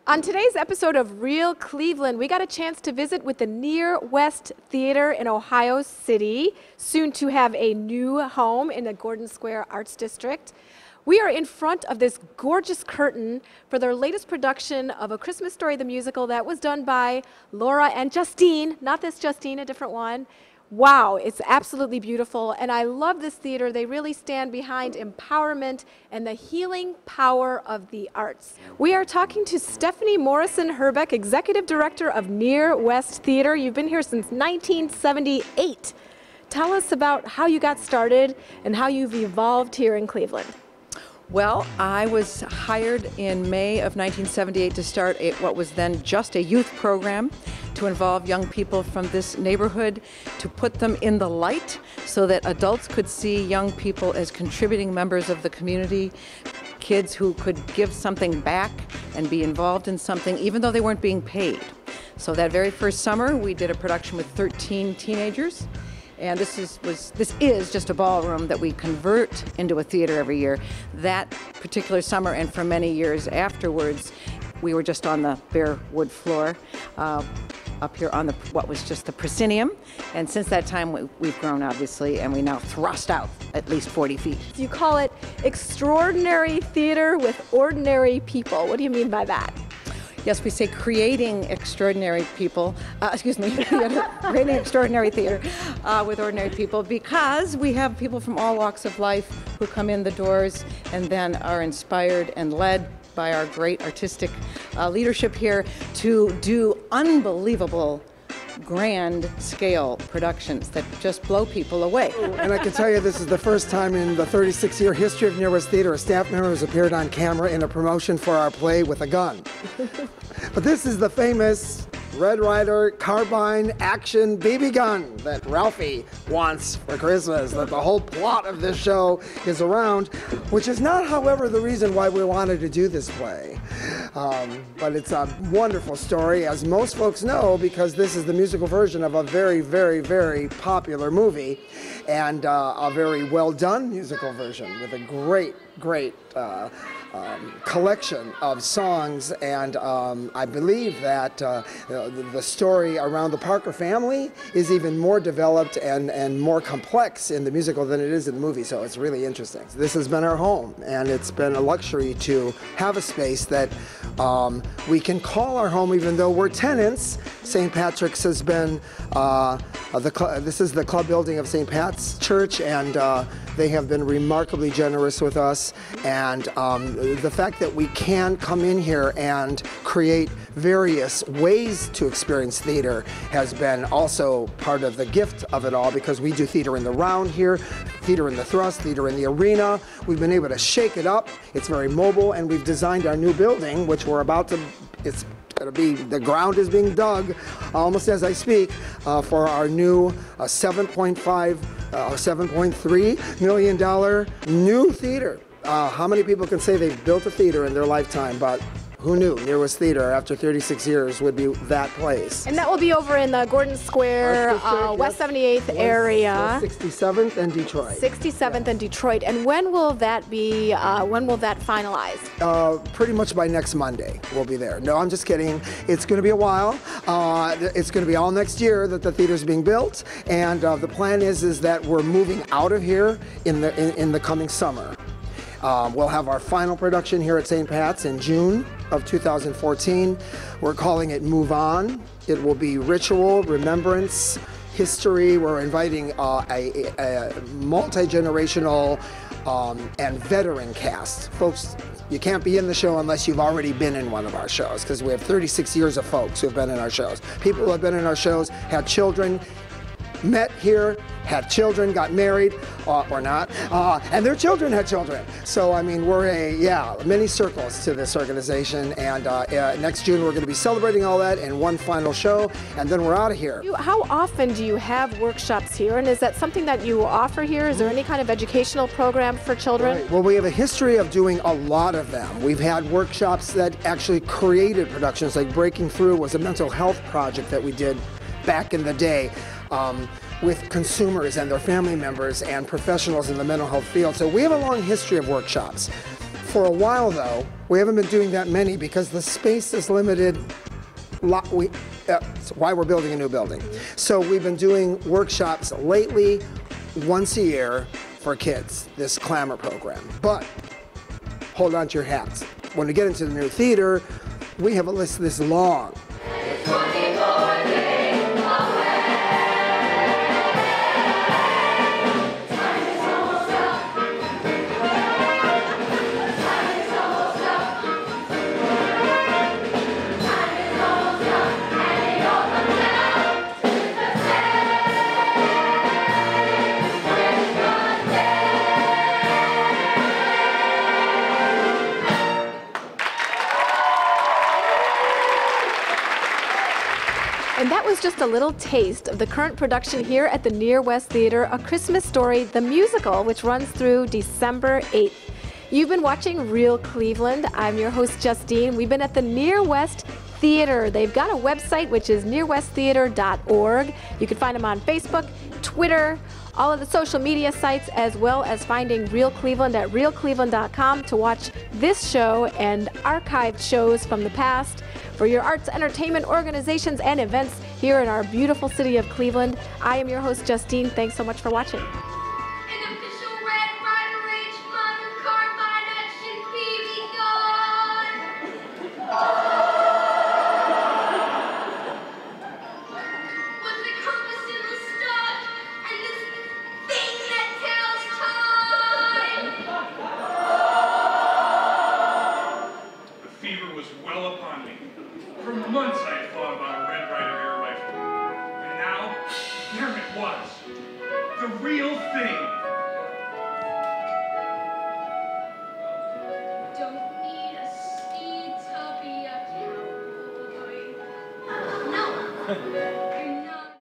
On today's episode of Real Cleveland, we got a chance to visit with the Near West Theater in Ohio City, soon to have a new home in the Gordon Square Arts District. We are in front of this gorgeous curtain for their latest production of A Christmas Story, the musical that was done by Laura and Justine, not this Justine, a different one. Wow, it's absolutely beautiful, and I love this theater. They really stand behind empowerment and the healing power of the arts. We are talking to Stephanie Morrison-Herbeck, Executive Director of Near West Theater. You've been here since 1978. Tell us about how you got started and how you've evolved here in Cleveland. Well, I was hired in May of 1978 to start what was then just a youth program to involve young people from this neighborhood, to put them in the light so that adults could see young people as contributing members of the community, kids who could give something back and be involved in something even though they weren't being paid. So that very first summer we did a production with 13 teenagers. And this is just a ballroom that we convert into a theater every year. That particular summer and for many years afterwards, we were just on the bare wood floor up here on what was just the proscenium. And since that time, we've grown, obviously, and we now thrust out at least 40 feet. You call it extraordinary theater with ordinary people. What do you mean by that? Yes, we say creating extraordinary people, creating extraordinary theater with ordinary people, because we have people from all walks of life who come in the doors and then are inspired and led by our great artistic leadership here to do unbelievable grand scale productions that just blow people away. And I can tell you this is the first time in the 36-year history of Near West Theater a staff member has appeared on camera in a promotion for our play with a gun. But this is the famous Red Ryder carbine action BB gun that Ralphie wants for Christmas, that the whole plot of this show is around, which is not, however, the reason why we wanted to do this play. But it's a wonderful story, as most folks know, because this is the musical version of a very, very, very popular movie, and a very well done musical version with a great collection of songs, and I believe that the story around the Parker family is even more developed and more complex in the musical than it is in the movie, so it's really interesting. This has been our home, and it's been a luxury to have a space that we can call our home even though we're tenants. St. Patrick's has been, this is the club building of St. Pat's Church, and they have been remarkably generous with us, and the fact that we can come in here and create various ways to experience theater has been also part of the gift of it all, because we do theater in the round here, theater in the thrust, theater in the arena. We've been able to shake it up. It's very mobile, and we've designed our new building, which we're about to, the ground is being dug almost as I speak for our new $7.3 million new theater. How many people can say they've built a theater in their lifetime? But who knew Near West Theater, after 36 years, would be that place? And that will be over in the Gordon Square, West 78th area. 67th and Detroit. 67th and Detroit. And when will that be, when will that finalize? Pretty much by next Monday, we'll be there. No, I'm just kidding. It's going to be a while. It's going to be all next year that the theater's being built. And the plan is that we're moving out of here in the coming summer. We'll have our final production here at St. Pat's in June of 2014. We're calling it Move On. It will be ritual, remembrance, history. We're inviting a multi-generational and veteran cast. Folks, you can't be in the show unless you've already been in one of our shows, because we have 36 years of folks who have been in our shows. People who have been in our shows, had children, met here, had children, got married, or not, and their children had children. So, I mean, we're many circles to this organization, and next June we're going to be celebrating all that in one final show, and then we're out of here. How often do you have workshops here, and is that something that you offer here? Is there any kind of educational program for children? Right. Well, we have a history of doing a lot of them. We've had workshops that actually created productions, like Breaking Through was a mental health project that we did back in the day. With consumers and their family members and professionals in the mental health field. So we have a long history of workshops. For a while, though, we haven't been doing that many because the space is limited. That's why we're building a new building. So we've been doing workshops lately, once a year for kids, this Clamor program. But hold on to your hats. When we get into the new theater, we have a list this long. And that was just a little taste of the current production here at the Near West Theater, A Christmas Story, the musical, which runs through December 8th. You've been watching Real Cleveland. I'm your host, Justine. We've been at the Near West Theater. They've got a website, which is nearwesttheater.org. You can find them on Facebook, Twitter, all of the social media sites, as well as finding Real Cleveland at realcleveland.com to watch this show and archived shows from the past for your arts, entertainment, organizations, and events here in our beautiful city of Cleveland. I am your host, Justine. Thanks so much for watching. For months I had thought about a Red Ryder air rifle. And now, there it was. The real thing. Don't need a steed to be a cowboy. No.